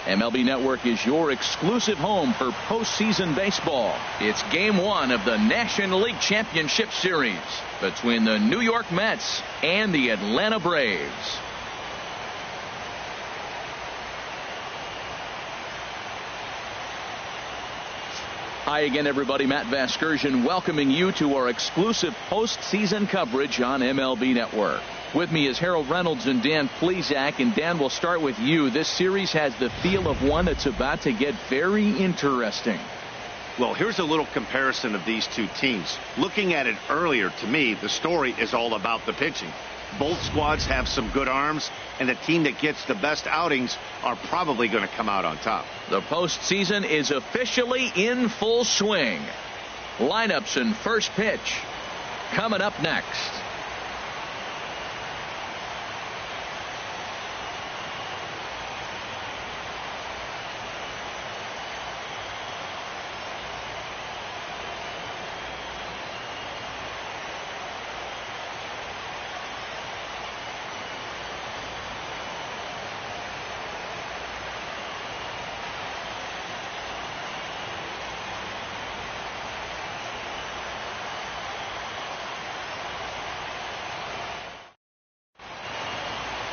MLB Network is your exclusive home for postseason baseball. It's Game 1 of the National League Championship Series between the New York Mets and the Atlanta Braves. Hi again, everybody. Matt Vasgersian welcoming you to our exclusive postseason coverage on MLB Network. With me is Harold Reynolds and Dan Plesac. And Dan, we'll start with you. This series has the feel of one that's about to get very interesting. Well, here's a little comparison of these two teams. Looking at it earlier, to me, the story is all about the pitching. Both squads have some good arms, and the team that gets the best outings are probably going to come out on top. The postseason is officially in full swing. Lineups and first pitch coming up next.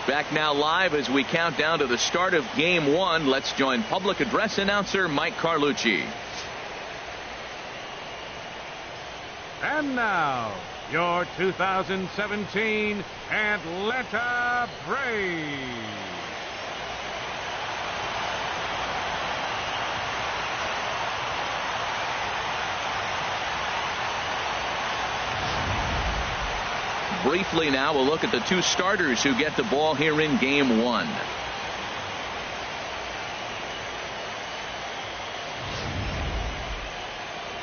Back now live as we count down to the start of Game 1. Let's join public address announcer Mike Carlucci. And now, your 2017 Atlanta Braves. Briefly now, we'll look at the two starters who get the ball here in Game 1.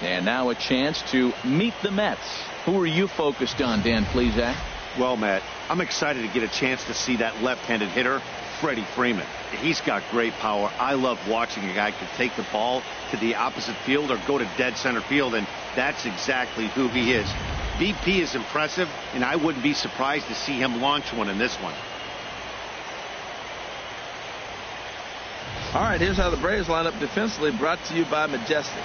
And now a chance to meet the Mets. Who are you focused on, Dan Plesac? Well, Matt, I'm excited to get a chance to see that left-handed hitter, Freddie Freeman. He's got great power. I love watching a guy who can take the ball to the opposite field or go to dead center field, and that's exactly who he is. BP is impressive, and I wouldn't be surprised to see him launch one in this one. All right, here's how the Braves line up defensively, brought to you by Majestic.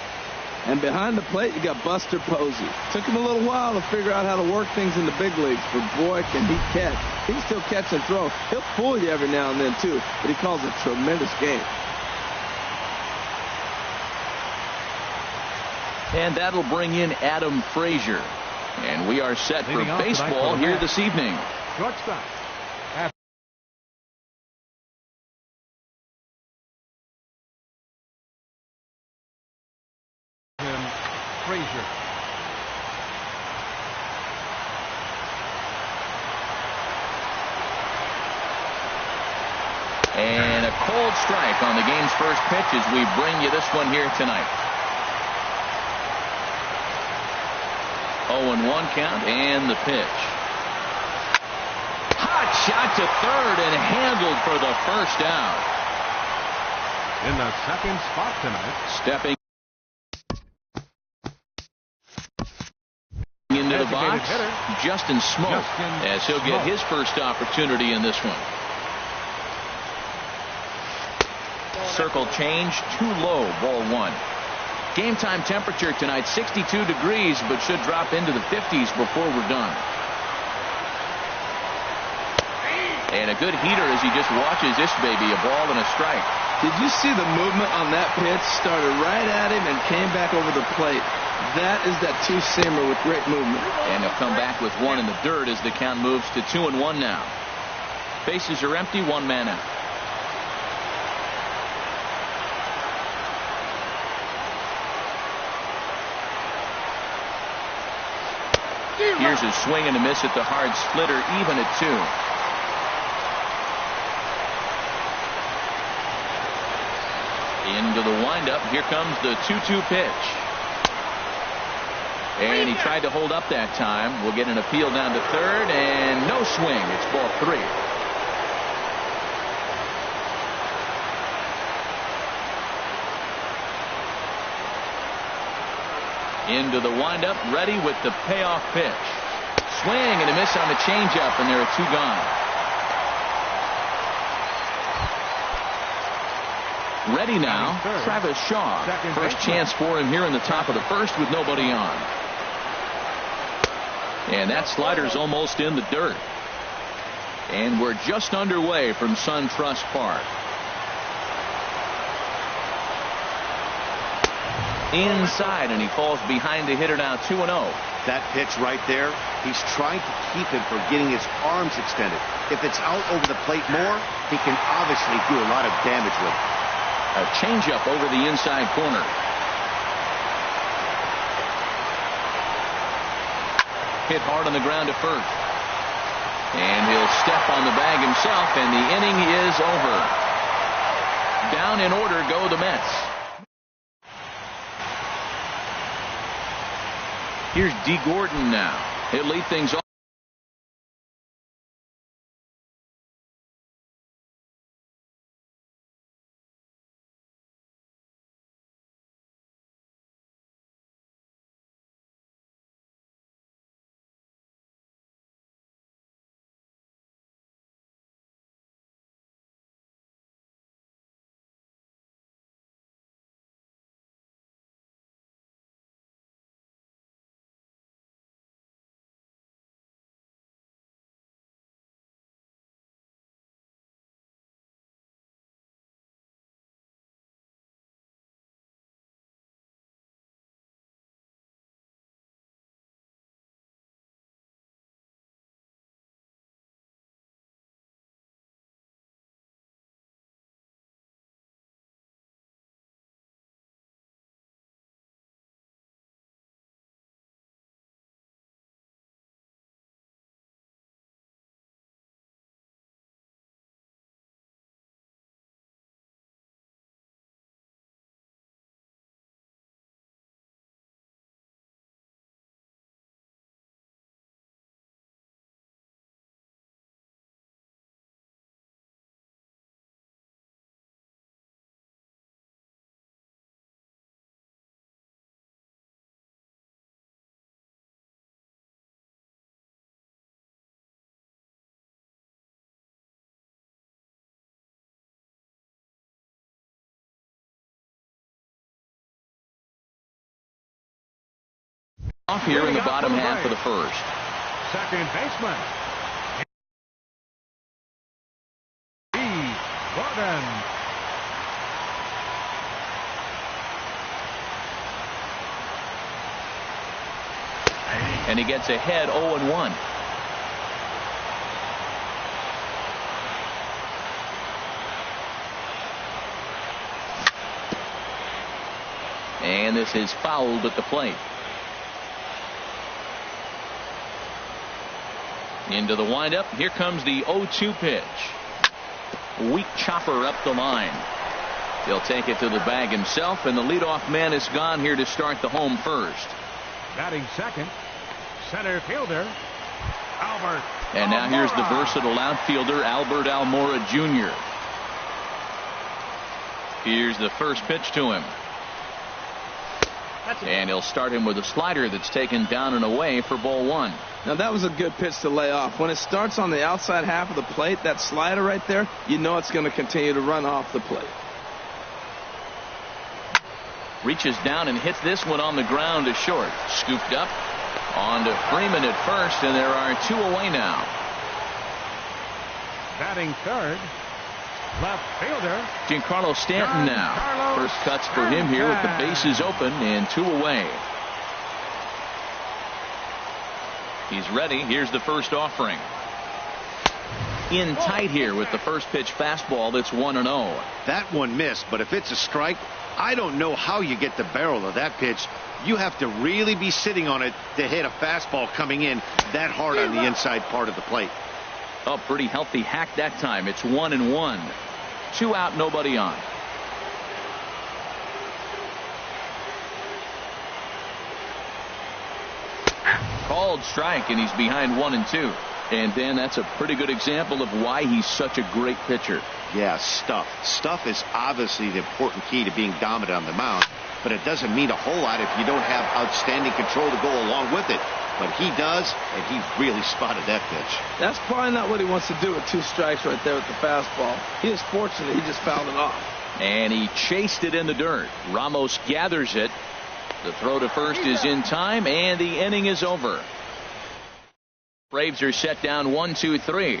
And behind the plate, you got Buster Posey. Took him a little while to figure out how to work things in the big leagues, but boy, can he catch. He can still catch and throw. He'll fool you every now and then, too, but he calls a tremendous game. And that'll bring in Adam Frazier. And we are set for baseball here this evening. Shortstop. Frazier. And a cold strike on the game's first pitch as we bring you this one here tonight. 0-1 count and the pitch. Hot shot to third and handled for the first out. In the second spot tonight. Stepping into the box, Justin Smoke, as he'll get his first opportunity in this one. Circle change, too low, ball 1. Game time temperature tonight 62 degrees, but should drop into the 50s before we're done. And a good heater as he just watches this baby, a ball and a strike. Did you see the movement on that pitch? Started right at him and came back over the plate. That is that two-seamer with great movement. And he'll come back with one in the dirt as the count moves to 2-1 now. Bases are empty, one man out. Here's a swing and a miss at the hard splitter, even at 2. Into the windup. Here comes the 2-2 pitch. And he tried to hold up that time. We'll get an appeal down to third, and no swing. It's ball 3. Into the windup, ready with the payoff pitch. Swing and a miss on the changeup, and there are 2 gone. Ready now, Travis Shaw. First chance for him here in the top of the first with nobody on. And that slider's almost in the dirt. And we're just underway from SunTrust Park. Inside, and he falls behind the hitter now 2-0. That pitch right there, he's trying to keep him from getting his arms extended. If it's out over the plate more, he can obviously do a lot of damage with it. A changeup over the inside corner. Hit hard on the ground to first. And he'll step on the bag himself, and the inning is over. Down in order go the Mets. Here's D. Gordon now. He'll lead things off. Off here in the bottom half of the first. Second baseman, E. Gordon. And he gets ahead 0-1. And this is fouled at the plate. Into the windup. Here comes the 0-2 pitch. Weak chopper up the line. He'll take it to the bag himself, and the leadoff man is gone here to start the home first. Batting second, center fielder, Albert. And now here's the versatile outfielder, Albert Almora Jr. Here's the first pitch to him. And he'll start him with a slider that's taken down and away for ball one. Now that was a good pitch to lay off. When it starts on the outside half of the plate, that slider right there, you know it's going to continue to run off the plate. Reaches down and hits this one on the ground to short. Scooped up on to Freeman at first, and there are two away now. Batting third, left fielder Giancarlo Stanton now. First cuts for him here with the bases open and two away. He's ready. Here's the first offering. In tight here with the first pitch fastball that's 1-0. That one missed, but if it's a strike, I don't know how you get the barrel of that pitch. You have to really be sitting on it to hit a fastball coming in that hard on the inside part of the plate. A pretty healthy hack that time. It's 1-1. 2 out, nobody on. Called strike, and he's behind 1-2. And Dan, that's a pretty good example of why he's such a great pitcher. Yeah, stuff. Stuff is obviously the important key to being dominant on the mound, but it doesn't mean a whole lot if you don't have outstanding control to go along with it. But he does, and he really spotted that pitch. That's probably not what he wants to do with 2 strikes right there with the fastball. He is fortunate he just fouled it off. And he chased it in the dirt. Ramos gathers it. The throw to first is in time, and the inning is over. Braves are set down 1-2-3.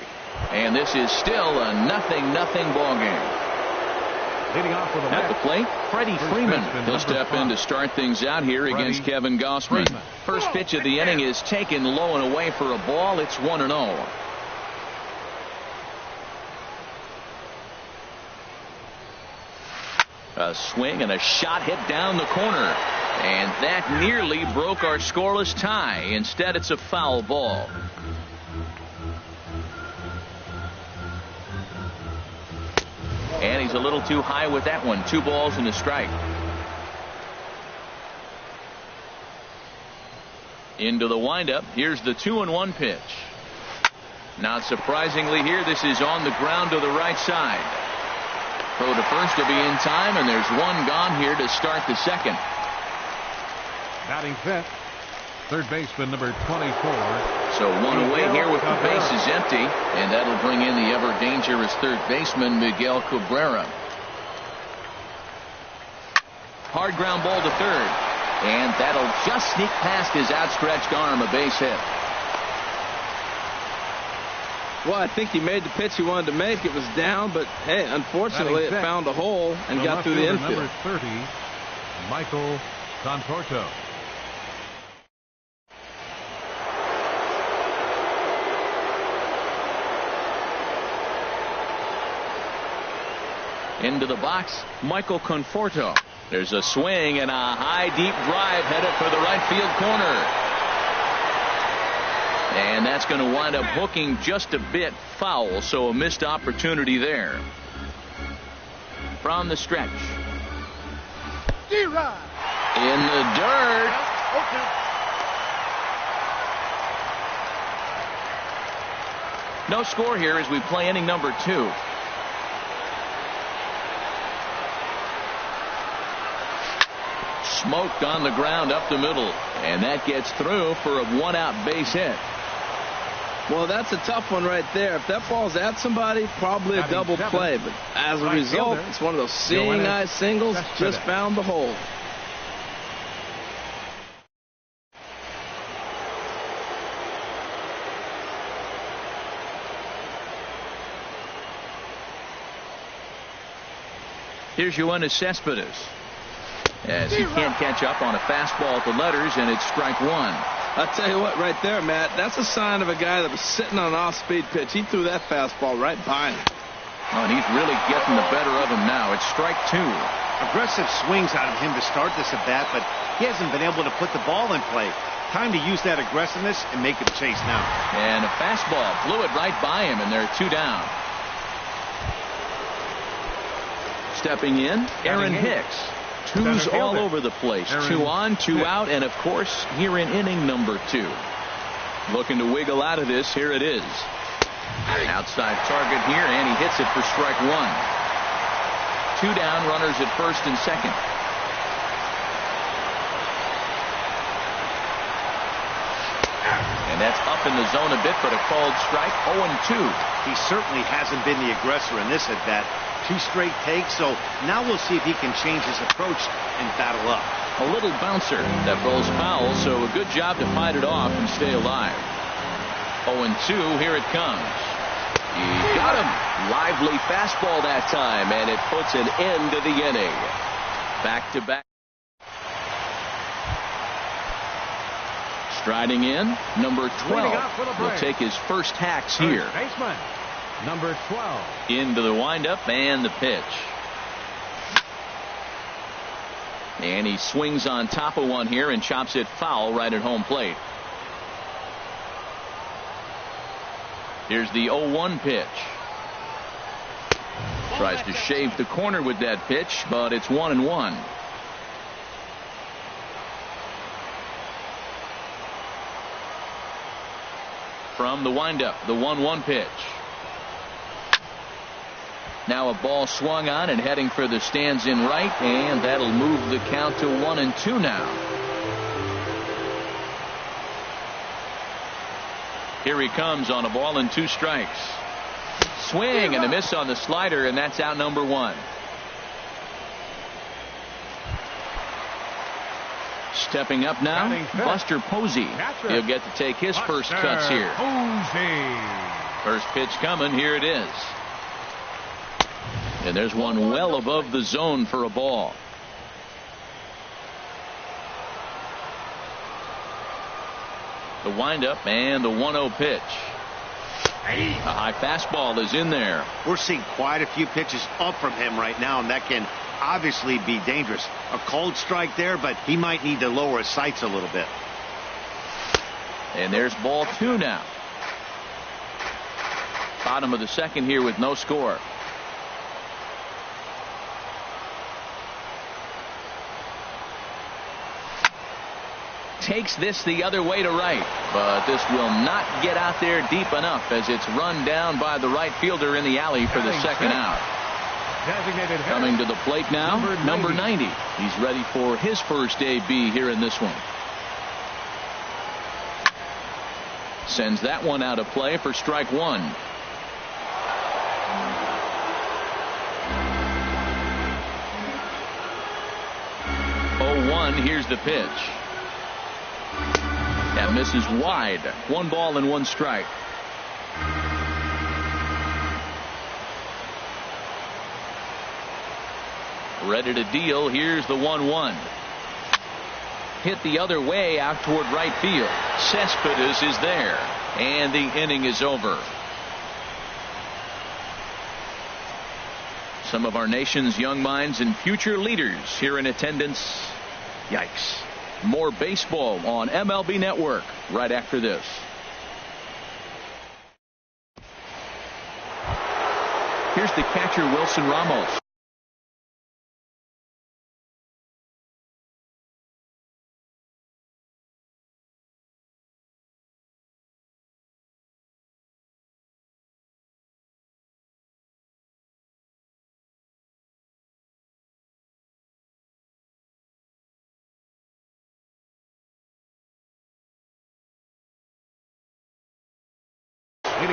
And this is still a 0-0 ball game. Leading off with a At the plate, Freddie Freeman. He'll step in to start things out here against Kevin Gausman. First pitch of the inning is taken low and away for a ball. It's 1-0. A swing and a shot hit down the corner. And that nearly broke our scoreless tie. Instead, it's a foul ball. And he's a little too high with that one. 2 balls and a strike. Into the windup. Here's the 2-1 pitch. Not surprisingly here, this is on the ground to the right side. Throw to first to be in time, and there's one gone here to start the second. Batting fifth, third baseman number 24. So one away here with the bases empty, and that'll bring in the ever dangerous third baseman Miguel Cabrera. Hard ground ball to third, and that'll just sneak past his outstretched arm, a base hit. Well, I think he made the pitch he wanted to make. It was down, but hey, unfortunately it found a hole and got through the infield. Number 30, Michael Conforto. Into the box, Michael Conforto. There's a swing and a high deep drive headed for the right field corner. And that's going to wind up hooking just a bit foul, so a missed opportunity there. From the stretch. In the dirt. No score here as we play inning number 2. Smoked on the ground up the middle, and that gets through for a 1-out base hit. Well, that's a tough one right there. If that ball's at somebody, probably a double play. But as a result, it's one of those seeing eye singles. Just found the hole. Here's Yoenis Cespedes, as he can't catch up on a fastball at the letters, and it's strike 1. I'll tell you what, right there, Matt, that's a sign of a guy that was sitting on an off-speed pitch. He threw that fastball right by him. Oh, and he's really getting the better of him now. It's strike 2. Aggressive swings out of him to start this at bat, but he hasn't been able to put the ball in play. Time to use that aggressiveness and make him chase now. And a fastball blew it right by him, and they're 2 down. Stepping in, Aaron Hicks. 2s all over the place. 2 on, 2 out, and of course here in inning number 2. Looking to wiggle out of this. Here it is. Outside target here, and he hits it for strike 1. 2 down, runners at first and second. And that's up in the zone a bit, but a called strike. 0-2. He certainly hasn't been the aggressor in this at bat. 2 straight takes, so now we'll see if he can change his approach and battle up. A little bouncer that rolls foul, so a good job to fight it off and stay alive. 0-2, here it comes. He got him. Lively fastball that time, and it puts an end to the inning. Back to back. Striding in, number 12 will take his first hacks here. Baseman, number 12. Into the windup and the pitch. And he swings on top of one here and chops it foul right at home plate. Here's the 0-1 pitch. Tries to shave the corner with that pitch, but it's 1-1. From the windup, the 1-1 pitch. Now a ball swung on and heading for the stands in right, and that'll move the count to 1-2 now. Here he comes on a ball and 2 strikes. Swing and a miss on the slider, and that's out number 1. Stepping up now, Buster Posey. He'll get to take his first cuts here. First pitch coming. Here it is. And there's one well above the zone for a ball. The windup and the 1-0 pitch. A high fastball is in there. We're seeing quite a few pitches up from him right now, and that can obviously be dangerous. A cold strike there, but he might need to lower his sights a little bit. And there's ball 2 now. Bottom of the second here with no score. Takes this the other way to right, but this will not get out there deep enough as it's run down by the right fielder in the alley for the second out. Coming to the plate now, number 90. He's ready for his first AB here in this one. Sends that one out of play for strike 1. Here's the pitch. That misses wide. 1 ball and 1 strike. Ready to deal. Here's the 1-1. Hit the other way out toward right field. Cespedes is there. And the inning is over. Some of our nation's young minds and future leaders here in attendance. Yikes. More baseball on MLB Network right after this. Here's the catcher, Wilson Ramos.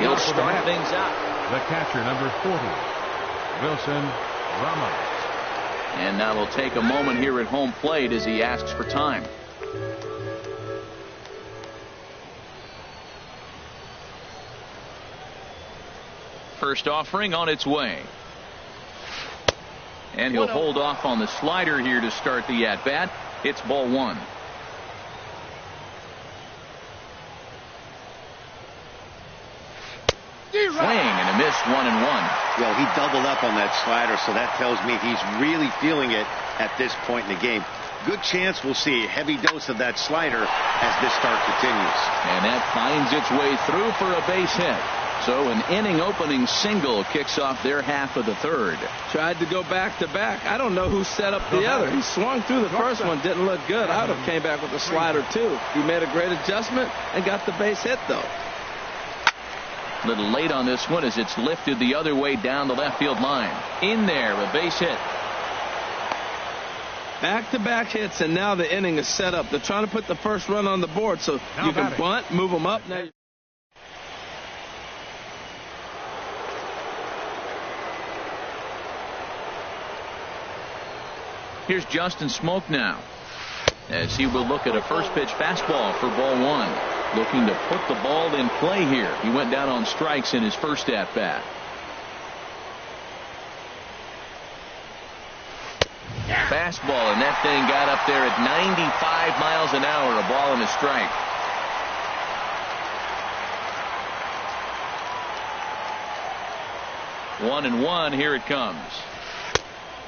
He'll start things out. The catcher, number 40, Wilson Ramos. And now we'll take a moment here at home plate as he asks for time. First offering on its way. And he'll hold off on the slider here to start the at-bat. It's ball 1. Swing and a miss, 1-1. Well, he doubled up on that slider, so that tells me he's really feeling it at this point in the game. Good chance we'll see a heavy dose of that slider as this start continues. And that finds its way through for a base hit. So an inning opening single kicks off their half of the third. Tried to go back to back. I don't know who set up the other. He swung through the first one, didn't look good. I would have came back with a slider too. He made a great adjustment and got the base hit though. A little late on this one as it's lifted the other way down the left field line. In there, a base hit. Back-to-back hits, and now the inning is set up. They're trying to put the first run on the board so you can bunt, move them up. Now here's Justin Smoke now as he will look at a first pitch fastball for ball 1. Looking to put the ball in play here. He went down on strikes in his first at bat. Fastball, and that thing got up there at 95 miles an hour. A ball and a strike. One and one. Here it comes.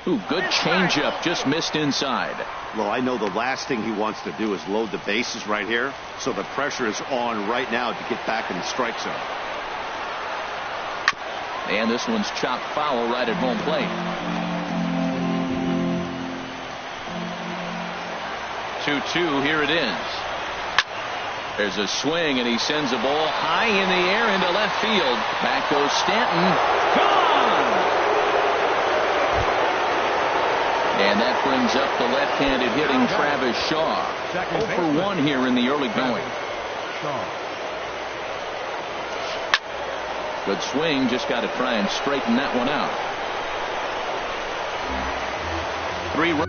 Ooh, good changeup, just missed inside. Well, I know the last thing he wants to do is load the bases right here, so the pressure is on right now to get back in the strike zone. And this one's chopped foul right at home plate. 2-2, here it is. There's a swing, and he sends a ball high in the air into left field. Back goes Stanton. Gone! And that brings up the left-handed hitting Travis Shaw. 0 for 1 here in the early going. Good swing, just got to try and straighten that one out. 3 runs.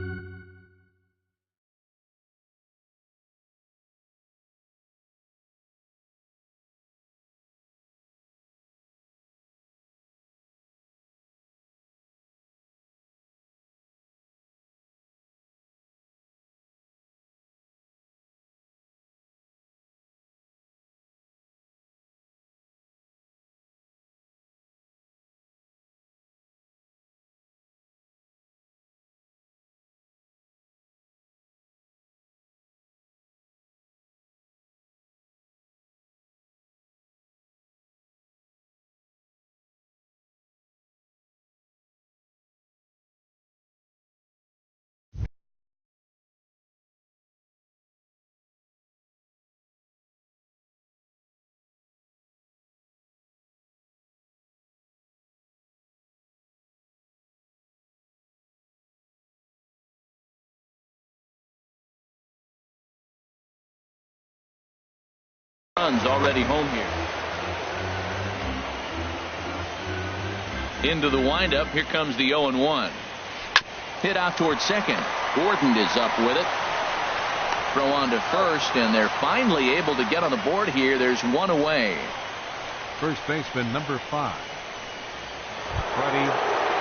runs already home here. Into the windup. Here comes the 0-1. Hit out towards second. Gordon is up with it. Throw on to first, and they're finally able to get on the board here. There's one away. First baseman number 5. Freddie.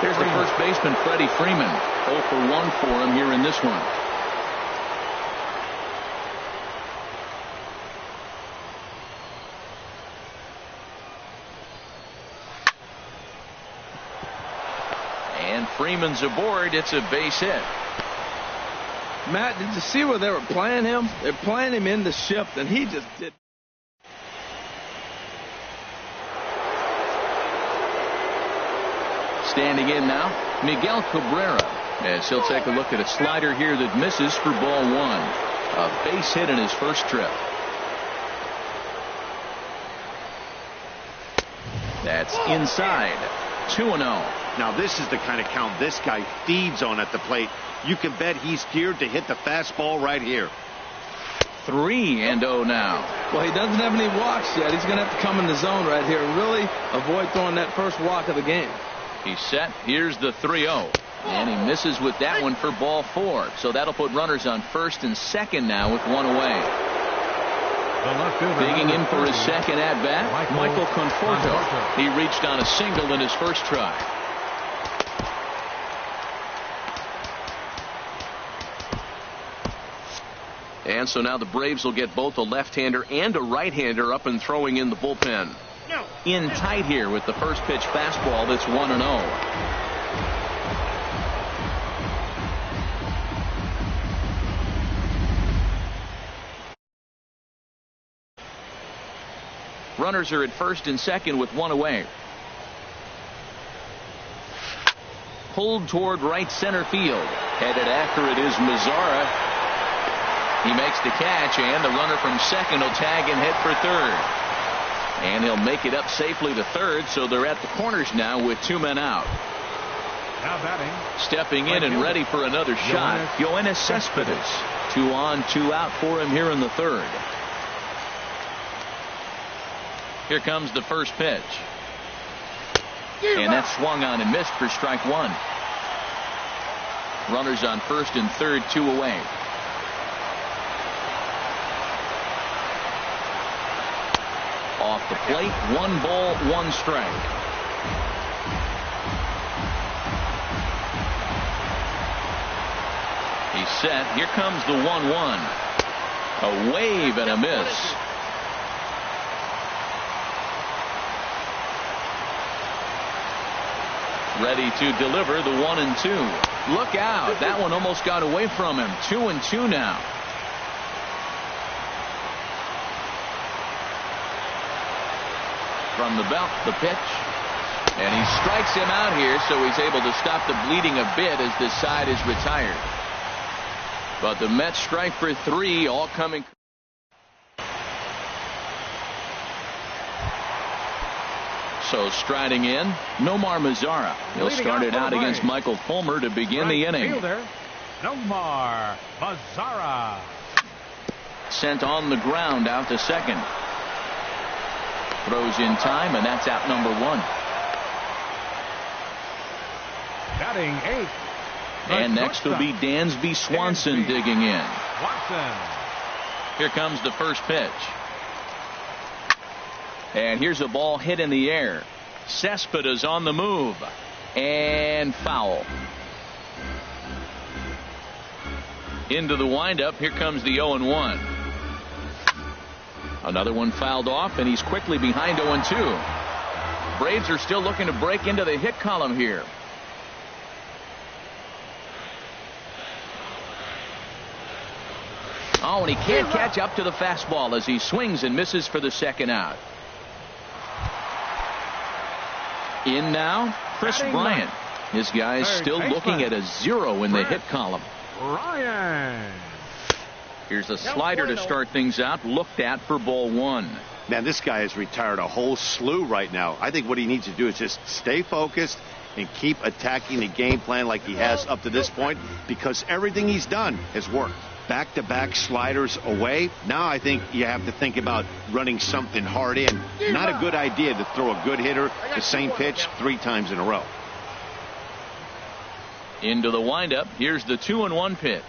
Here's the first baseman, Freddie Freeman. 0 for 1 for him here in this one. And Freeman's aboard. It's a base hit. Matt, did you see where they were playing him? They're playing him in the shift, and he just did. Standing in now, Miguel Cabrera, as he'll take a look at a slider here that misses for ball 1. A base hit in his first trip. That's inside. 2-0. Now this is the kind of count this guy feeds on at the plate. You can bet he's geared to hit the fastball right here. 3-0 now. Well, he doesn't have any walks yet. He's going to have to come in the zone right here and really avoid throwing that first walk of the game. He's set. Here's the 3-0. And he misses with that one for ball 4. So that'll put runners on first and second now with one away. Digging in for his second at-bat, Michael Conforto. He reached on a single in his first try. And so now the Braves will get both a left-hander and a right-hander up and throwing in the bullpen. In tight here with the first pitch fastball that's 1-0. Runners are at first and second with one away. Pulled toward right center field. Headed after it is Mazzara. He makes the catch, and the runner from second will tag and head for third. And he'll make it up safely to third, so they're at the corners now with 2 men out. Now batting. Stepping in and ready for another shot, Yoenis Cespedes. 2 on, 2 out for him here in the third. Here comes the first pitch. And that's swung on and missed for strike 1. Runners on first and third, 2 away. Off the plate, 1 ball, 1 strike. He's set. Here comes the 1-1. A wave and a miss. Ready to deliver the 1-2. Look out. That one almost got away from him. 2-2 now. From the belt, the pitch. And he strikes him out here, so he's able to stop the bleeding a bit as this side is retired. But the Mets strike for 3, all coming. So striding in, Nomar Mazzara. He'll start it out against Michael Fulmer to begin the inning. Fielder, Nomar Mazzara. Sent on the ground out to second. Throws in time, and that's out number 1. Batting 8. And next will be Dansby Swanson digging in. Watson. Here comes the first pitch. And here's a ball hit in the air. Cespedes on the move. And foul. Into the windup. Here comes the 0-1. Another one fouled off, and he's quickly behind 0-2. Braves are still looking to break into the hit column here. Oh, and he can't catch up to the fastball as he swings and misses for the second out. In now, Chris Bryant. This guy's still looking at a 0 in the hit column. Ryan. Here's a slider to start things out, looked at for ball 1. Man, this guy has retired a whole slew right now. I think what he needs to do is just stay focused and keep attacking the game plan like he has up to this point, because everything he's done has worked. back-to-back sliders away. Now I think you have to think about running something hard in. Not a good idea to throw a good hitter the same pitch 3 times in a row. Into the windup. Here's the 2-1 pitch.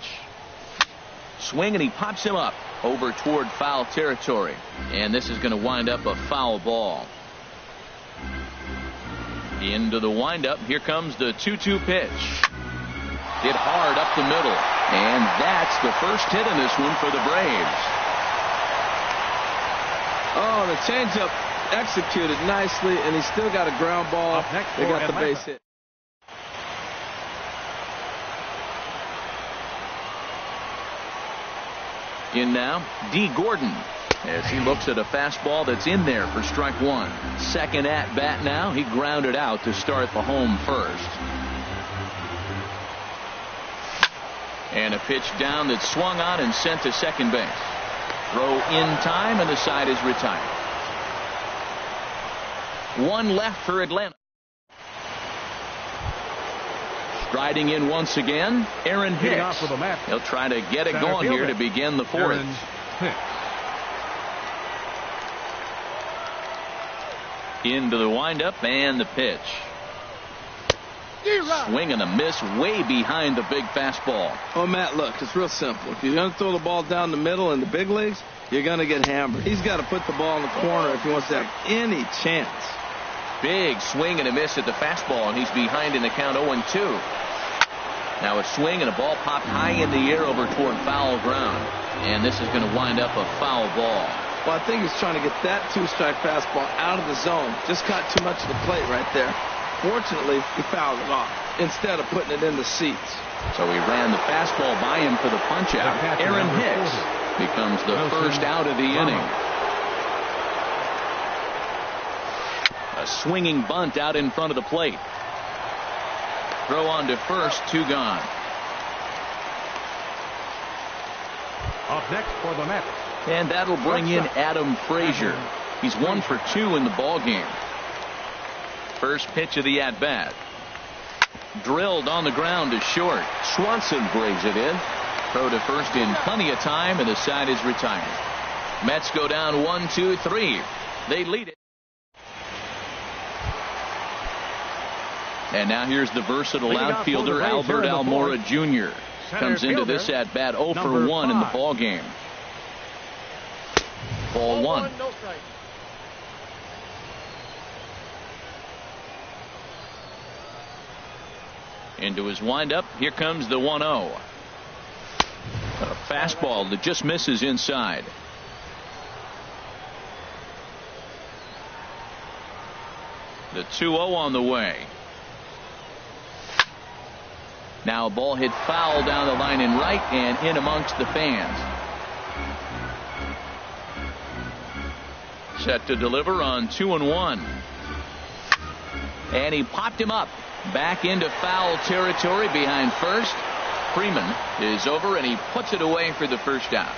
Swing, and he pops him up over toward foul territory. And this is going to wind up a foul ball. Into the windup. Here comes the 2-2 pitch. Hit hard up the middle. And that's the first hit in this one for the Braves. Oh, the changeup executed nicely, and he still got a ground ball. They got the base hit. In now, D. Gordon, as he looks at a fastball that's in there for strike 1. Second at bat now. He grounded out to start the home first. And a pitch down that's swung on and sent to second base. Throw in time, and the side is retired. 1 left for Atlanta. Striding in once again, Aaron Hicks. He'll try to get it going here to begin the 4th. Into the windup and the pitch. Swing and a miss way behind the big fastball. Oh, Matt, look, it's real simple. If you're going to throw the ball down the middle in the big leagues, you're going to get hammered. He's got to put the ball in the corner if he wants to have any chance. Big swing and a miss at the fastball, and he's behind in the count 0-2. Now a swing and a ball popped high in the air over toward foul ground. And this is going to wind up a foul ball. Well, I think he's trying to get that 2-strike fastball out of the zone. Just caught too much of the plate right there. Fortunately, he fouled it off instead of putting it in the seats. So he ran the fastball by him for the punch-out. Aaron Hicks becomes the first out of the inning. A swinging bunt out in front of the plate. Throw on to first, 2 gone. Up next for the Mets. And that'll bring in Adam Frazier. He's 1 for 2 in the ball game. First pitch of the at-bat. Drilled on the ground to short. Swanson brings it in. Throw to first in plenty of time, and the side is retired. Mets go down 1-2-3. They lead it. And now here's the versatile outfielder Albert Almora Jr. Comes into this at bat 0 for 1 in the ball game. Ball 1. Into his windup. Here comes the 1-0. A fastball that just misses inside. The 2-0 on the way. Now a ball hit foul down the line in right and in amongst the fans. Set to deliver on 2-1. And he popped him up. Back into foul territory behind first. Freeman is over, and he puts it away for the first out.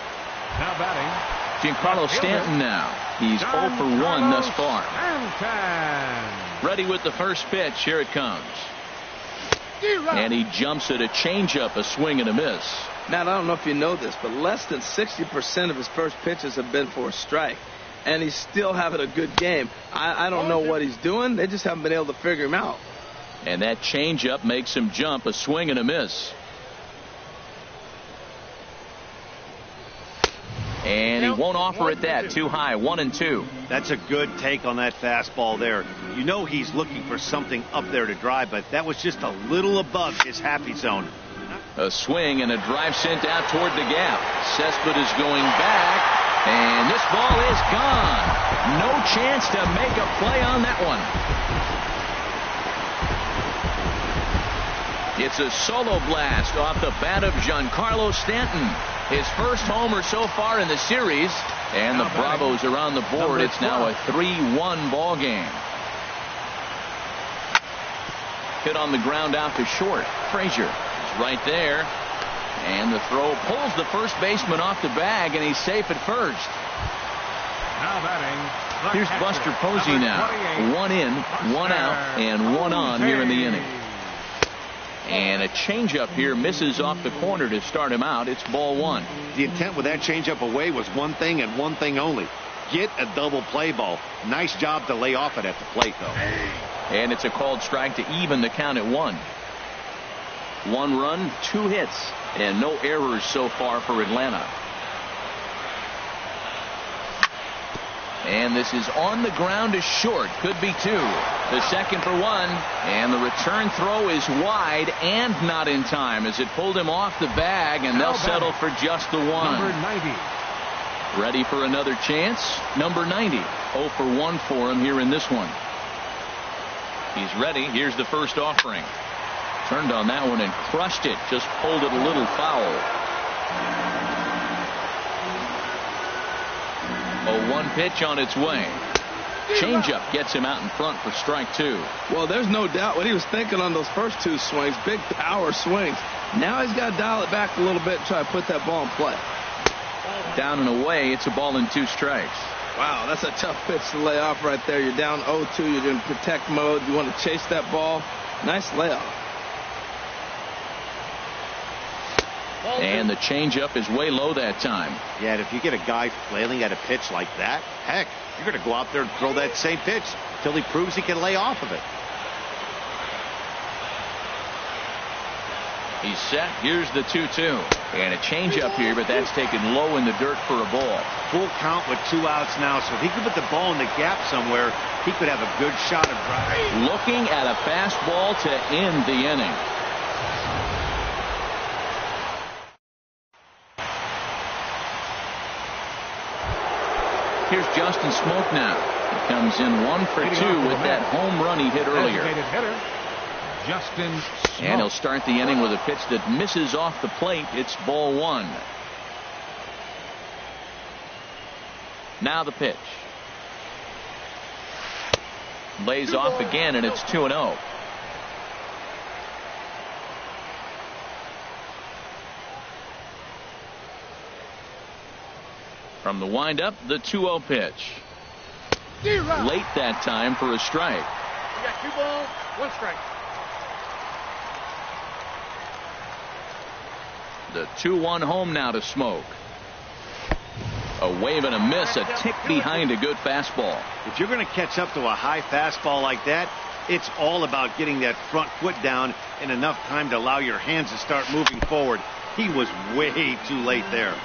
Now batting, Giancarlo Stanton now. He's 0 for 1 thus far. Ready with the first pitch. Here it comes. And he jumps at a changeup, a swing and a miss. Matt, I don't know if you know this, but less than 60% of his first pitches have been for a strike. And he's still having a good game. I don't know what he's doing. They just haven't been able to figure him out. And that changeup makes him jump, a swing and a miss. And he won't offer it that. Too high. 1-2. That's a good take on that fastball there. You know he's looking for something up there to drive, but that was just a little above his happy zone. A swing and a drive sent out toward the gap. Cespedes is going back. And this ball is gone. No chance to make a play on that one. It's a solo blast off the bat of Giancarlo Stanton. His first homer so far in the series. And the Bravos are on the board. It's now a 3-1 ball game. Hit on the ground out to short. Frazier is right there. And the throw pulls the first baseman off the bag, and he's safe at first. Now batting, here's Buster Posey now. 1 in, 1 out, and 1 on here in the inning. And a changeup here misses off the corner to start him out. It's ball one. The intent with that changeup away was one thing and one thing only. Get a double play ball. Nice job to lay off it at the plate, though. And it's a called strike to even the count at one. 1 run, 2 hits, and no errors so far for Atlanta. And this is on the ground to short. Could be 2. The second for 1. And the return throw is wide and not in time as it pulled him off the bag, and they'll settle for just the 1. Number 90. Ready for another chance? Number 90. 0 for 1 for him here in this one. He's ready. Here's the first offering. Turned on that one and crushed it. Just pulled it a little foul. 0-1 pitch on its way. Changeup gets him out in front for strike 2. Well, there's no doubt what he was thinking on those first 2 swings. Big power swings. Now he's got to dial it back a little bit and try to put that ball in play. Down and away. It's a ball and 2 strikes. Wow, that's a tough pitch to lay off right there. You're down 0-2. You're in protect mode. You want to chase that ball. Nice layoff. And the changeup is way low that time. Yeah, and if you get a guy flailing at a pitch like that, heck, you're going to go out there and throw that same pitch till he proves he can lay off of it. He's set. Here's the 2-2. And a changeup here, but that's taken low in the dirt for a ball. Full count with 2 outs now, so if he could put the ball in the gap somewhere, he could have a good shot at driving. Looking at a fastball to end the inning. Here's Justin Smoke now. He comes in 1 for 2 with that home run he hit earlier. Hitter, Justin Smoke. And he'll start the inning with a pitch that misses off the plate. It's ball 1. Now the pitch. Lays off again, and it's 2-0. From the windup, the 2-0 pitch. Late that time for a strike. You got 2 balls, 1 strike. The 2-1 home now to Smoke. A wave and a miss, a tick behind a good fastball. If you're going to catch up to a high fastball like that, it's all about getting that front foot down in enough time to allow your hands to start moving forward. He was way too late there.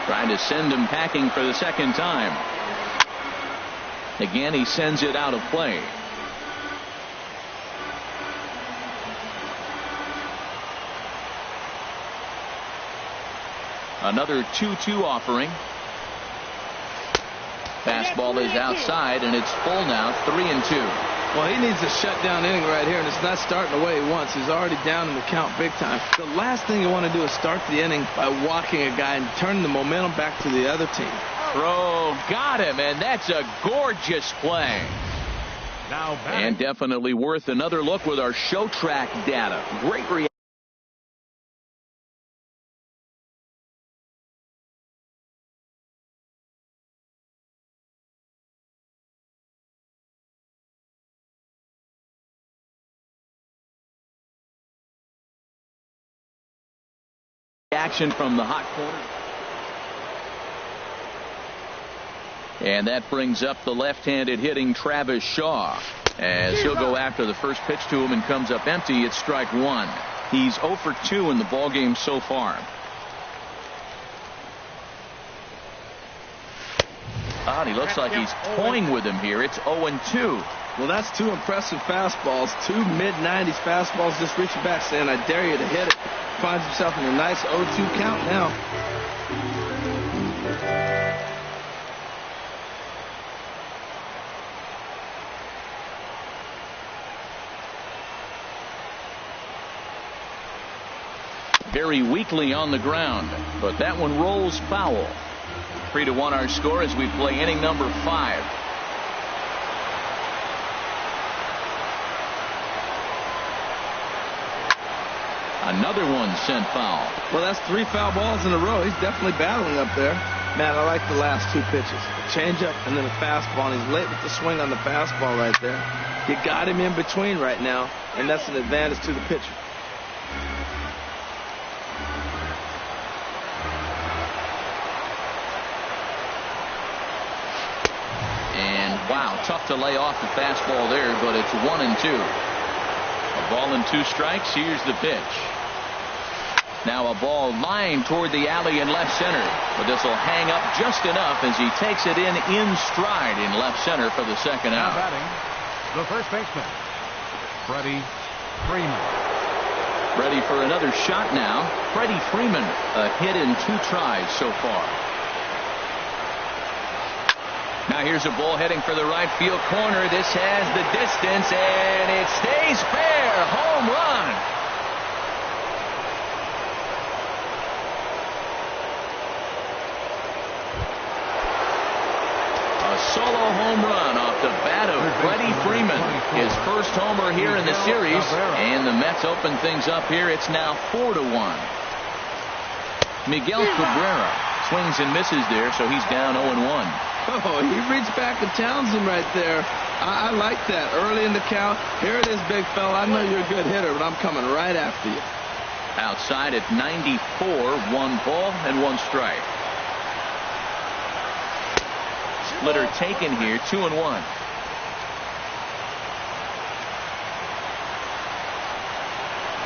Trying to send him packing for the second time. Again, he sends it out of play. Another 2-2 offering. Fastball is outside, and it's full now, 3-2. Well, he needs a shutdown inning right here, and it's not starting the way he wants. He's already down in the count big time. The last thing you want to do is start the inning by walking a guy and turning the momentum back to the other team. Throw, got him, and that's a gorgeous play. Now back. And definitely worth another look with our show track data. Great reaction. Action from the hot corner. And that brings up the left-handed hitting Travis Shaw as he'll go after the first pitch to him and comes up empty. It's strike 1. He's 0 for 2 in the ballgame so far. He looks like he's toying with him here. It's 0-2. Well, that's 2 impressive fastballs. 2 mid-90s fastballs just reaching back saying, I dare you to hit it. Finds himself in a nice 0-2 count now. Very weakly on the ground, but that one rolls foul. 3-1 our score as we play inning number 5. Another one sent foul. Well, that's 3 foul balls in a row. He's definitely battling up there. Man, I like the last two pitches. A changeup and then a fastball, and he's late with the swing on the fastball right there. You got him in between right now, and that's an advantage to the pitcher. And wow, tough to lay off the fastball there, but it's 1-2. A ball and 2 strikes. Here's the pitch. Now a ball lined toward the alley in left center, but this will hang up just enough as he takes it in stride in left center for the second Now out. batting, the first baseman, Freddie Freeman. Ready for another shot now. Freddie Freeman, a hit in 2 tries so far. Now here's a ball heading for the right field corner. This has the distance, and it stays fair. Home run. Solo home run off the bat of Freddie Freeman. His first homer here in the series, and the Mets open things up here. It's now 4-1. Miguel Cabrera swings and misses there, so he's down 0-1. Oh, he reached back to Townsend right there. I like that. Early in the count. Here it is, big fella. I know you're a good hitter, but I'm coming right after you. Outside at 94, 1 ball and 1 strike. Splitter taken here, 2-1.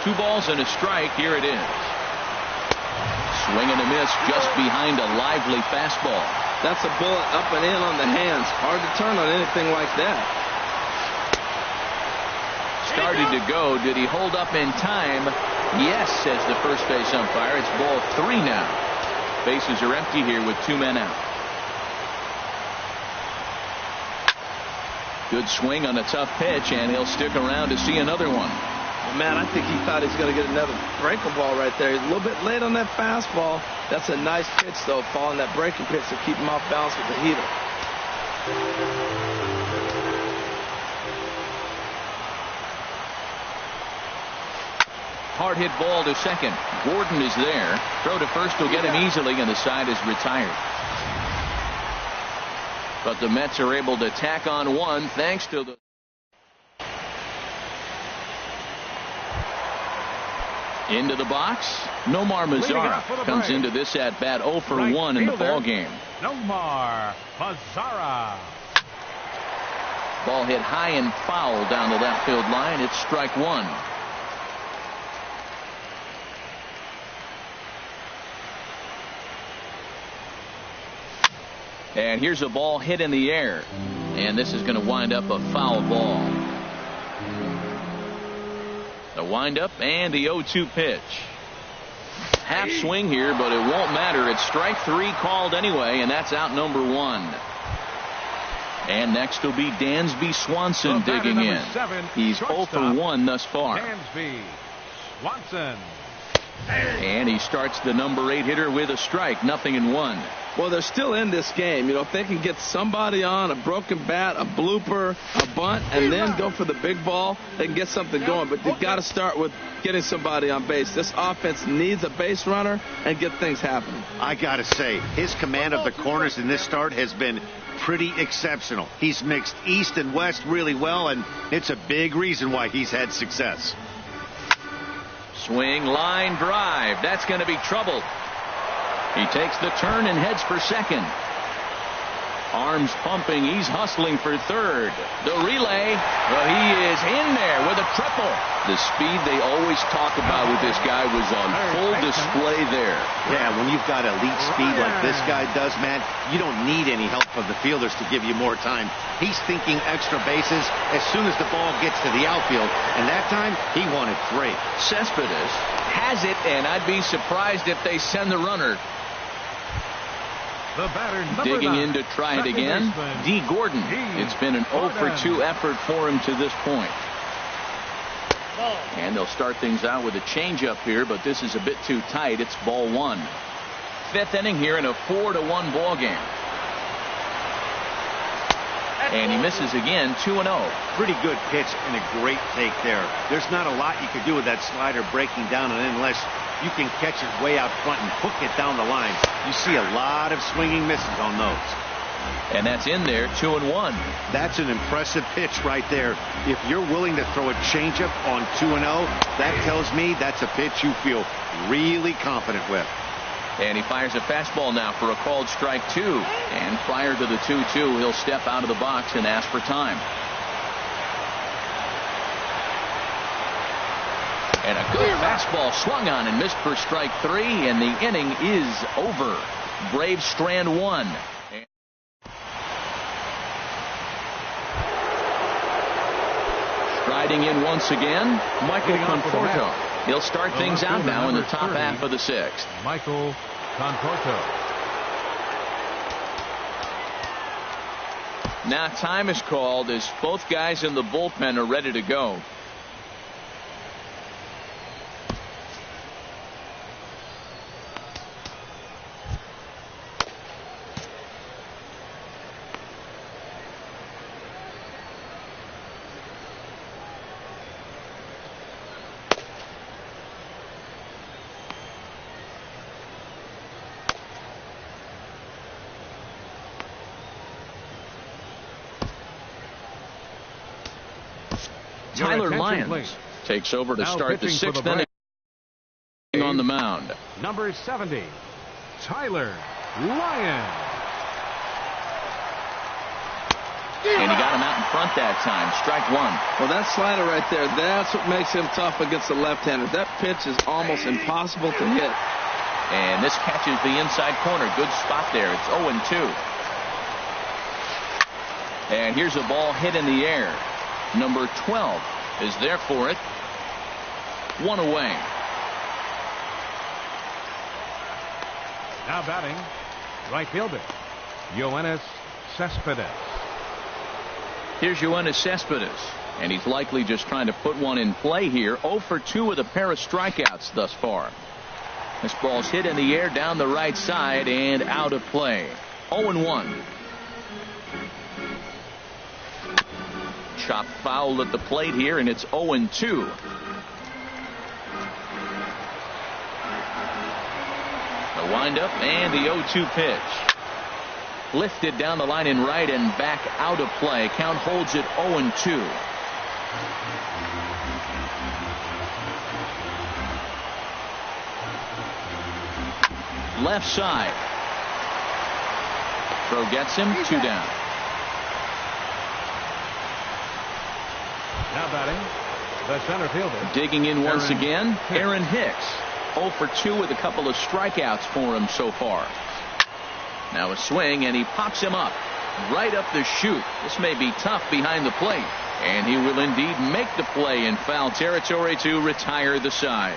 2 balls and a strike. Here it is. Swing and a miss just behind a lively fastball. That's a bullet up and in on the hands. Hard to turn on anything like that. Started to go. Did he hold up in time? Yes, says the first base umpire. It's ball 3 now. Bases are empty here with 2 men out. Good swing on a tough pitch, and he'll stick around to see another one. Man, I think he thought he was going to get another breaking ball right there. He's a little bit late on that fastball. That's a nice pitch, though, following that breaking pitch to keep him off balance with the heater. Hard hit ball to second. Gordon is there. Throw to first will get him easily, and the side is retired. But the Mets are able to tack on 1 thanks to the into the box. Nomar Mazara comes into this at bat 0 for 1 in the ball game. Nomar Mazara. Ball hit high and foul down the left field line. It's strike 1. And here's a ball hit in the air, and this is going to wind up a foul ball. The windup and the 0-2 pitch. Half swing here, but it won't matter. It's strike 3 called anyway, and that's out number 1. And next will be Dansby Swanson digging in. He's 0 for 1 thus far. Dansby Swanson. And he starts the number 8 hitter with a strike, 0-1. Well, they're still in this game. You know, if they can get somebody on, a broken bat, a blooper, a bunt, and then go for the big ball, they can get something going. But they've got to start with getting somebody on base. This offense needs a base runner and get things happening. I got to say, his command of the corners in this start has been pretty exceptional. He's mixed east and west really well, and it's a big reason why he's had success. Swing, line, drive. That's going to be trouble. He takes the turn and heads for second. Arms pumping. He's hustling for third. The relay. Well, he is in there with a triple. The speed they always talk about with this guy was on full display there. Yeah, when you've got elite speed like this guy does, man, you don't need any help from the fielders to give you more time. He's thinking extra bases as soon as the ball gets to the outfield, and that time he wanted 3. Cespedes has it, and I'd be surprised if they send the runner. The batter, Digging 9, in to try it again, D. Gordon. It's been an 0 for 2 effort for him to this point. And they'll start things out with a changeup here, but this is a bit too tight. It's ball 1. 5th inning here in a 4-1 ball game. And he misses again, 2-0. Pretty good pitch and a great take there. There's not a lot you could do with that slider breaking down and in unless you can catch it way out front and hook it down the line. You see a lot of swinging misses on those. And that's in there, 2-1. That's an impressive pitch right there. If you're willing to throw a changeup on 2-0, that tells me that's a pitch you feel really confident with. And he fires a fastball now for a called strike 2. And prior to the 2-2, he'll step out of the box and ask for time. And a good fastball swung on and missed for strike 3, and the inning is over. Braves strand 1. Striding in once again, Michael Conforto. He'll start things out now in the top half of the 6th. Michael Conforto. Now time is called as both guys in the bullpen are ready to go. Tyler Lyons takes over to now start the 6th inning on the mound. Number 70, Tyler Lyons. And he got him out in front that time. Strike 1. Well, that slider right there, that's what makes him tough against the left-hander. That pitch is almost impossible to hit. And this catches the inside corner. Good spot there. It's 0-2. And here's a ball hit in the air. Number 12 is there for it. 1 away. Now batting, right fielder, Yoenis Cespedes. Here's Yoenis Cespedes, and he's likely just trying to put one in play here. 0 for 2 with a pair of strikeouts thus far. This ball's hit in the air down the right side and out of play. 0-1. Chop foul at the plate here, and it's 0-2. The windup and the 0-2 pitch. Lifted down the line in right and back out of play. Count holds it 0-2. Left side. Throw gets him. 2 down. Now batting, the center fielder. Digging in once Aaron again, Hicks. Aaron Hicks. 0 for 2 with a couple of strikeouts for him so far. Now a swing, and he pops him up right up the chute. This may be tough behind the plate, and he will indeed make the play in foul territory to retire the side.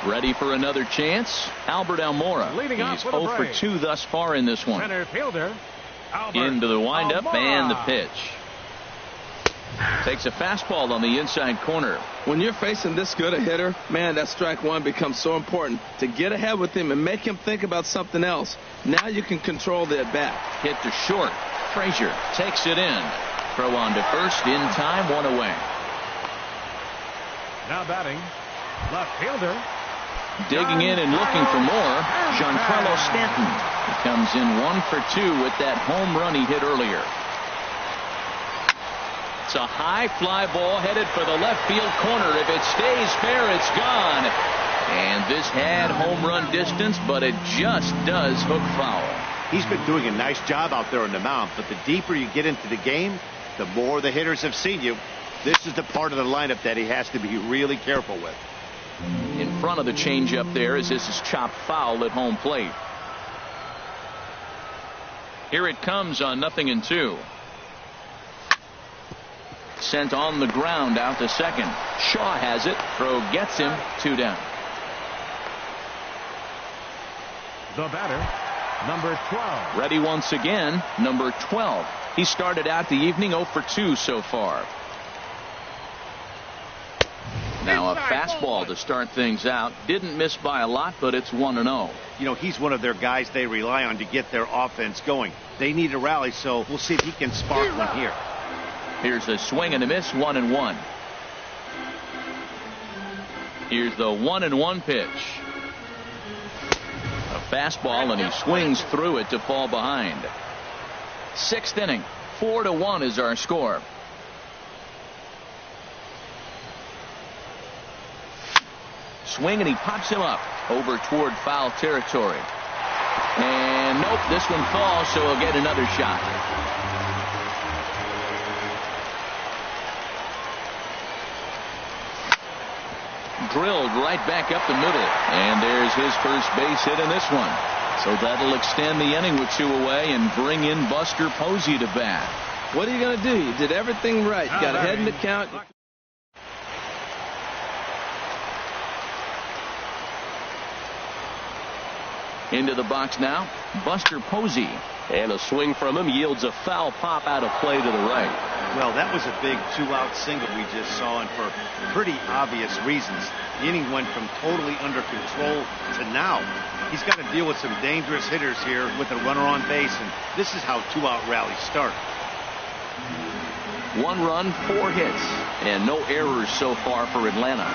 Ready for another chance? Albert Almora. Leading off He's for the 0 for Braves. 2 thus far in this one. Center fielder, Albert Into the windup Almora. and the pitch. Takes a fastball on the inside corner. When you're facing this good a hitter, man, that strike 1 becomes so important to get ahead with him and make him think about something else. Now you can control the at-bat. Hit to short. Frazier takes it in. Throw on to first in time. 1 away. Now batting, left fielder. Digging in and looking for more, Giancarlo Stanton. He comes in 1 for 2 with that home run he hit earlier. It's a high fly ball headed for the left field corner. If it stays fair, it's gone. And this had home run distance, but it just does hook foul. He's been doing a nice job out there on the mound, but the deeper you get into the game, the more the hitters have seen you. This is the part of the lineup that he has to be really careful with. In front of the changeup there as this is chopped foul at home plate. Here it comes on 0-2. Sent on the ground out to second. Shaw has it. Throw gets him. 2 down. The batter, number 12. Ready once again, number 12. He started out the evening 0 for 2 so far. Now a fastball to start things out. Didn't miss by a lot, but it's 1-0. You know, he's one of their guys they rely on to get their offense going. They need a rally, so we'll see if he can spark one here. Here's a swing and a miss. 1-1. Here's the 1-1 pitch. A fastball, and he swings through it to fall behind. Sixth inning, 4-1 is our score. Swing, and he pops him up over toward foul territory. And nope, this one falls, so he'll get another shot. Drilled right back up the middle, and there's his first base hit in this one. So that'll extend the inning with 2 away and bring in Buster Posey to bat. What are you going to do? You did everything right. You got ahead in the count. Into the box now, Buster Posey. And a swing from him yields a foul pop out of play to the right. Well, that was a big 2-out single we just saw, and for pretty obvious reasons. The inning went from totally under control to now. He's got to deal with some dangerous hitters here with a runner on base, and this is how 2-out rallies start. 1 run, 4 hits, and no errors so far for Atlanta.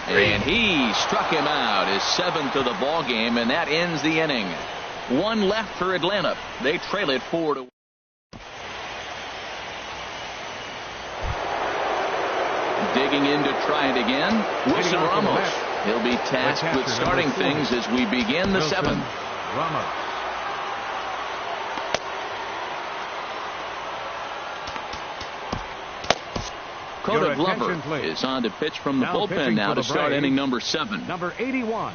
And he struck him out, his 7th of the ball game, and that ends the inning. 1 left for Atlanta. They trail it 4-1. Digging in to try it again, Wilson Ramos. He'll be tasked with starting things as we begin the 7th. Ramos. Coda Glover is on to pitch from the bullpen now to start inning number 7. Number 81,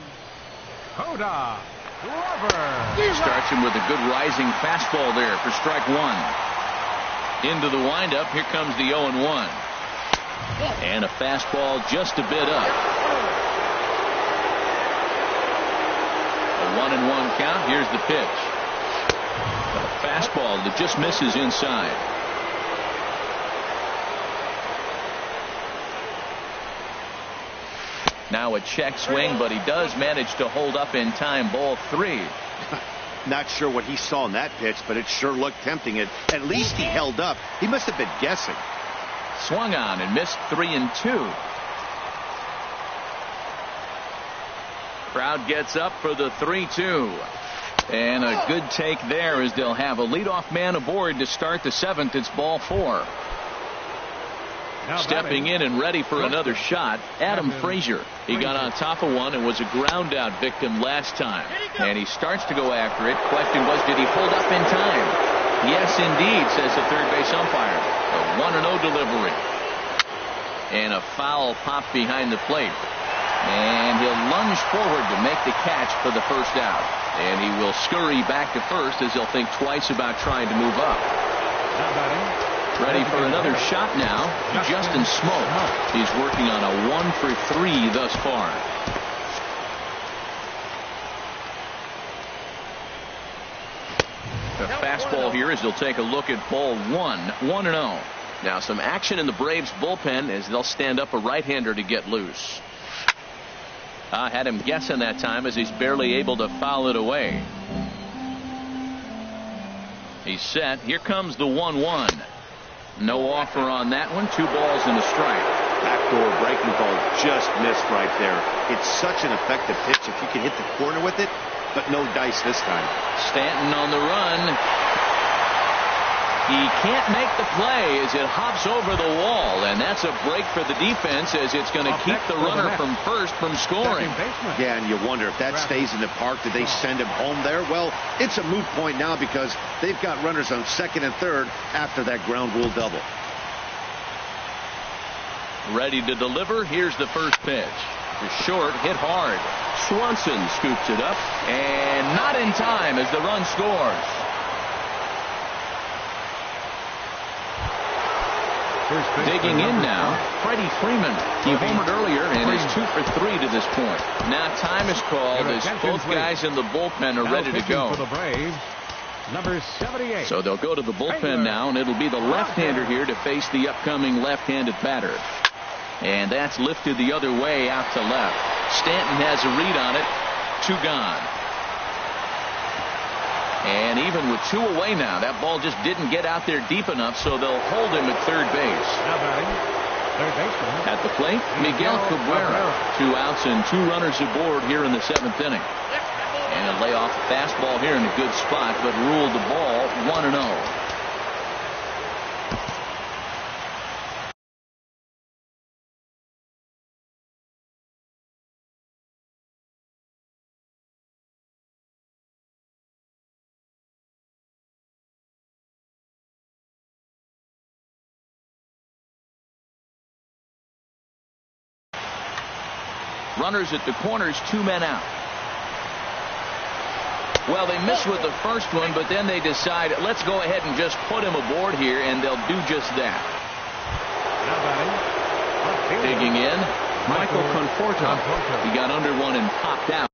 Coda Glover. Starts him with a good rising fastball there for strike 1. Into the windup, here comes the 0-1. And a fastball just a bit up. A 1-1 count. Here's the pitch. A fastball that just misses inside. Now a check swing, but he does manage to hold up in time. Ball 3. Not sure what he saw in that pitch, but it sure looked tempting. At least he held up. He must have been guessing. Swung on and missed 3-2. Crowd gets up for the 3-2. And a good take there as they'll have a leadoff man aboard to start the 7th. It's ball 4. Stepping in and ready for another shot, Adam Frazier. He got on top of one and was a ground out victim last time. And he starts to go after it. Question was, did he hold up in time? Yes, indeed, says the third base umpire. A 1-0 delivery. And a foul pop behind the plate. And he'll lunge forward to make the catch for the first out. And he will scurry back to first as he'll think twice about trying to move up. Ready for another shot now. Justin Smoke. He's working on a 1 for 3 thus far. The fastball here as he'll take a look at ball 1. 1-0. Now some action in the Braves bullpen as they'll stand up a right-hander to get loose. Had him guessing that time as he's barely able to foul it away. He's set. Here comes the 1-1. No offer on that one. 2 balls and a strike. Backdoor breaking ball just missed right there. It's such an effective pitch if you can hit the corner with it, but no dice this time. Stanton on the run. He can't make the play as it hops over the wall, and that's a break for the defense as it's going to keep the runner from first from scoring. Yeah, and you wonder if that stays in the park, did they send him home there? Well, it's a moot point now because they've got runners on second and third after that ground rule double. Ready to deliver. Here's the first pitch. The short, hit hard. Swanson scoops it up, and not in time as the run scores. Digging in now, Freddie Freeman. He homered earlier and is 2 for 3 to this point. Now time is called as both guys in the bullpen are ready to go. Number 78. So they'll go to the bullpen now, and it'll be the left-hander here to face the upcoming left-handed batter. And that's lifted the other way out to left. Stanton has a read on it. 2 gone. And even with 2 away now, that ball just didn't get out there deep enough, so they'll hold him at third base. Now batting, Third baseman. At the plate, Miguel Cabrera. 2 outs and 2 runners aboard here in the 7th inning. And a layoff fastball here in a good spot, but ruled the ball 1-0. Runners at the corners, 2 men out. Well, they missed with the first one, but then they decide, let's go ahead and just put him aboard here, and they'll do just that. Digging in, Michael Conforto. He got under one and popped out.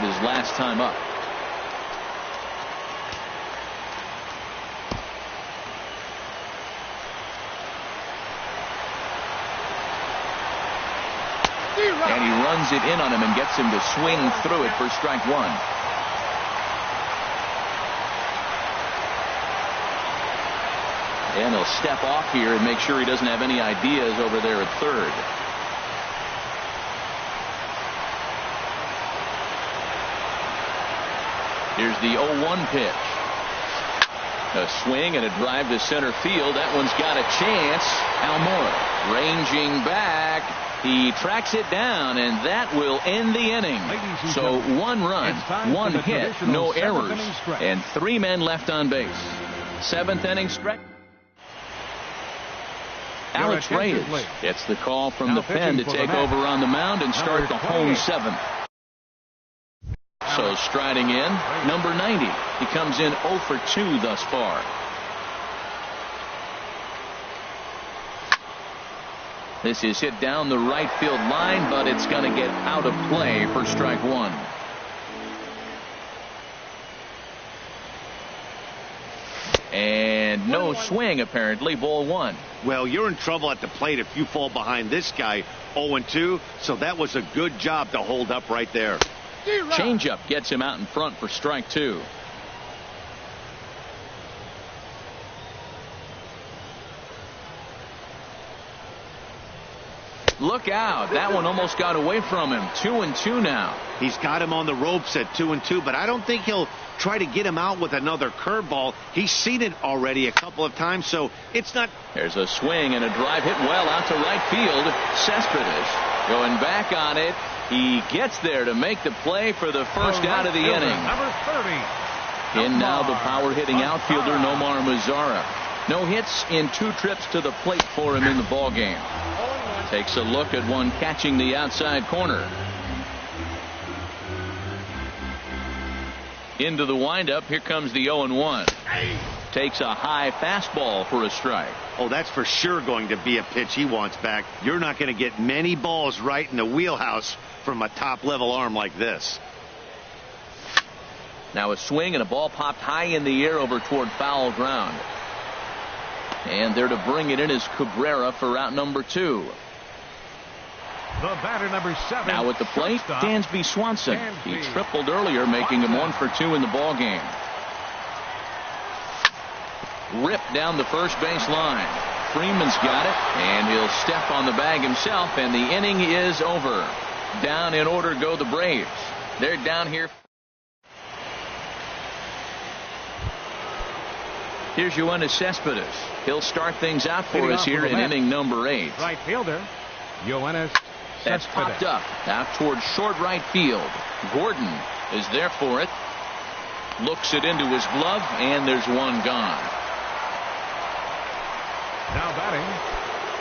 His last time up. And he runs it in on him and gets him to swing through it for strike 1. And he'll step off here and make sure he doesn't have any ideas over there at third. Here's the 0-1 pitch. A swing and a drive to center field. That one's got a chance. Almora ranging back. He tracks it down, and that will end the inning. So 1 run, 1 hit, no errors, and 3 men left on base. 7th inning stretch. Alex Reyes gets the call from the pen to take over on the mound and start the home 7th. So striding in, number 90. He comes in 0 for 2 thus far. This is hit down the right field line, but it's going to get out of play for strike 1. And no swing, apparently. Ball 1. Well, you're in trouble at the plate if you fall behind this guy 0-2, so that was a good job to hold up right there. Changeup gets him out in front for strike 2. Look out. That one almost got away from him. 2-2 now. He's got him on the ropes at 2-2, but I don't think he'll try to get him out with another curveball. He's seen it already a couple of times, so it's not. There's a swing and a drive hit well out to right field. Cespedes going back on it. He gets there to make the play for the first out of the inning. Number 30. In now the power-hitting outfielder Nomar Mazara. No hits in 2 trips to the plate for him in the ballgame. Takes a look at one catching the outside corner. Into the windup. Here comes the 0-1. Takes a high fastball for a strike. Oh, that's for sure going to be a pitch he wants back. You're not going to get many balls right in the wheelhouse from a top-level arm like this. Now a swing and a ball popped high in the air over toward foul ground. And there to bring it in is Cabrera for out number 2. The batter, number 7. Now at the plate, Dansby Swanson. He tripled earlier, making him 1 for 2 in the ballgame. Ripped down the first base line. Freeman's got it, and he'll step on the bag himself, and the inning is over. Down in order go the Braves. They're down here. Here's Yoenis Cespedes. He'll start things out for us here in inning number 8. Right fielder, Yoenis That's popped up out towards short right field. Gordon is there for it. Looks it into his glove, and there's one gone. Now batting,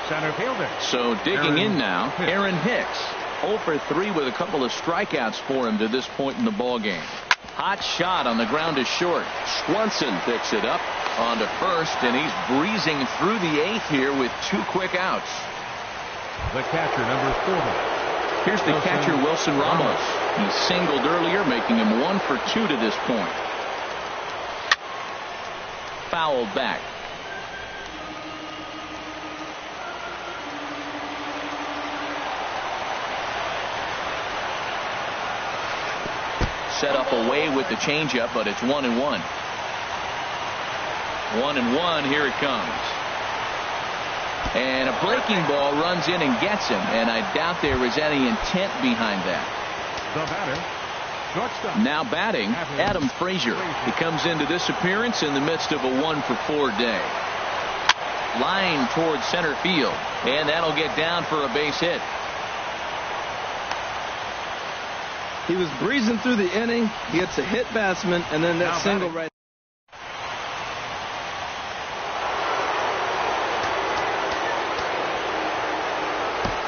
center fielder. So digging in now, Aaron Hicks. 0 for 3 with a couple of strikeouts for him to this point in the ballgame. Hot shot on the ground is short. Swanson picks it up onto first, and he's breezing through the 8th here with 2 quick outs. The catcher, number 40. Here's the catcher, Wilson Ramos. He singled earlier, making him 1 for 2 to this point. Fouled back. Set up away with the changeup, but it's 1-1. 1-1. Here it comes. And a breaking ball runs in and gets him, and I doubt there is any intent behind that. The batter, shortstop. Now batting, Adam Frazier. He comes into this appearance in the midst of a 1 for 4 day. Line towards center field, and that'll get down for a base hit. He was breezing through the inning. He gets a hit batsman, and then that Now single batting. right.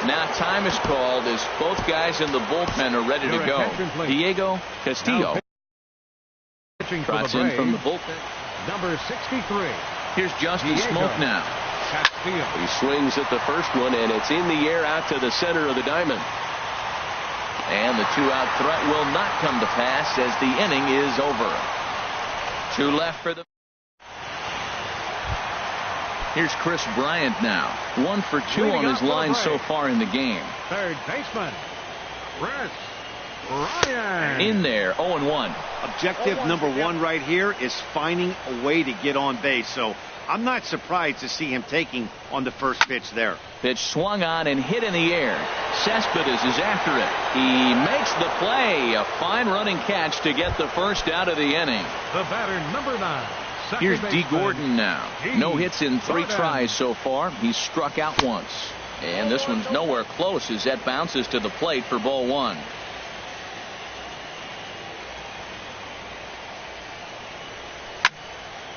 Now time is called as both guys in the bullpen are ready to Your go. attention, please. Diego Castillo Pitching for trots the in Braves, from the bullpen. number 63. Here's Justin Diego Smoke now. Castillo. He swings at the first one, and it's in the air out to the center of the diamond. And the 2-out threat will not come to pass as the inning is over. 2 left for the. Here's Chris Bryant now. 1 for 2 on his line so far in the game. Third baseman, Chris Bryant. In there, 0-1. Objective number 1 right here is finding a way to get on base. So I'm not surprised to see him taking on the first pitch there. Pitch swung on and hit in the air. Cespedes is after it. He makes the play. A fine running catch to get the first out of the inning. The batter, number 9. Here's D. Gordon now. No hits in 3 Gordon. tries so far. He's struck out once. And this one's nowhere close as that bounces to the plate for ball 1.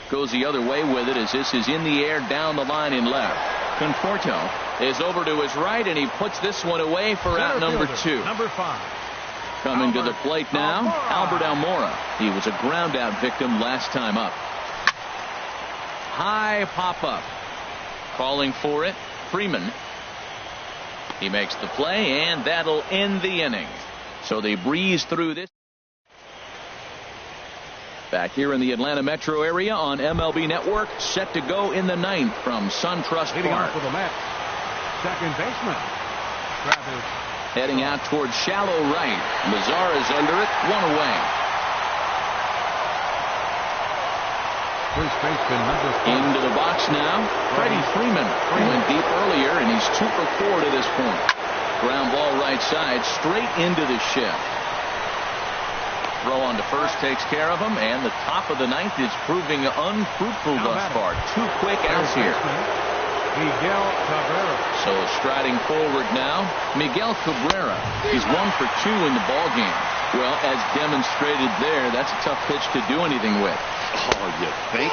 Goes the other way with it as this is in the air down the line in left. Conforto is over to his right, and he puts this one away for out number 2. Number 5. Coming to the plate now, Albert Almora. He was a ground out victim last time up. High pop up. Calling for it, Freeman. He makes the play, and that'll end the inning. So they breeze through this. Back here in the Atlanta metro area on MLB Network, set to go in the 9th from SunTrust Leading Park. off with the Mets, second baseman, Travis. Heading out towards shallow right. Mazar is under it, 1 away. First baseman, number 4. Into the box now, Freddie Freeman. He went deep earlier, and he's 2 for 4 to this point. Ground ball right side, straight into the shift. Throw on to first takes care of him, and the top of the 9th is proving unfruitful thus far. 2 quick outs here. Miguel Cabrera. So striding forward now, Miguel Cabrera. He's 1 for 2 in the ballgame. Well, as demonstrated there, that's a tough pitch to do anything with. Oh, you think?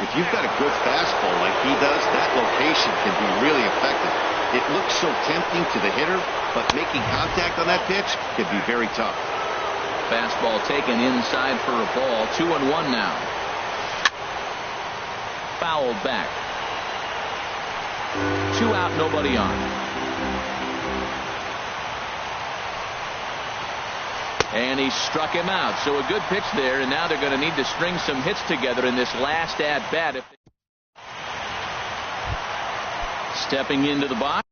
If you've got a good fastball like he does, that location can be really effective. It looks so tempting to the hitter, but making contact on that pitch can be very tough. Fastball taken inside for a ball. 2-1 now. Fouled back. 2 out, nobody on. And he struck him out. So a good pitch there, and now they're going to need to string some hits together in this last at-bat. Stepping into the box.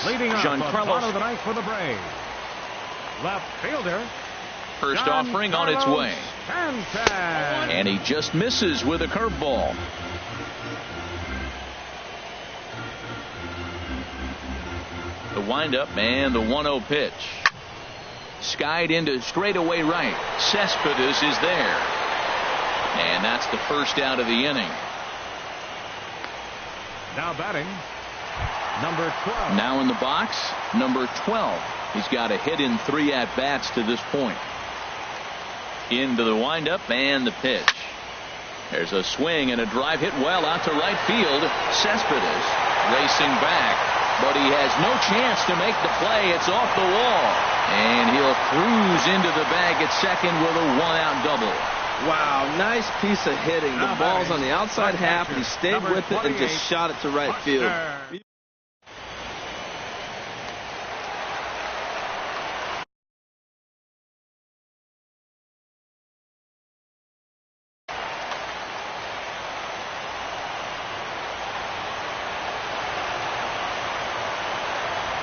Leading off Giancarlo. of the ninth for the Braves. Left fielder. First offering on its way. Stanton. And he just misses with a curveball. The windup and the 1-0 pitch. Skied into straightaway right. Cespedes is there. And that's the first out of the inning. Now batting, number 12. Now in the box, number 12. He's got a hit in 3 at-bats to this point. Into the windup and the pitch. There's a swing and a drive hit well out to right field. Cespedes racing back, but he has no chance to make the play. It's off the wall, and he'll cruise into the bag at second with a 1-out double. Wow, nice piece of hitting. The ball's on the outside half, and he stayed with it and just shot it to right field.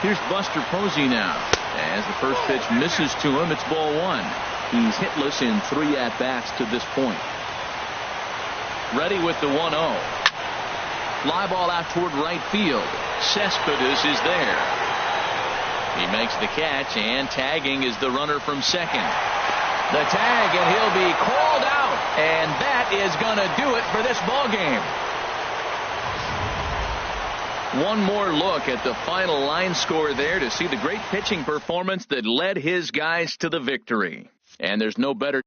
Here's Buster Posey now. As the first pitch misses to him, it's ball one. He's hitless in 3 at-bats to this point. Ready with the 1-0. Fly ball out toward right field. Cespedes is there. He makes the catch, and tagging is the runner from second. The tag, and he'll be called out. And that is going to do it for this ball game. One more look at the final line score there to see the great pitching performance that led his guys to the victory. And there's no better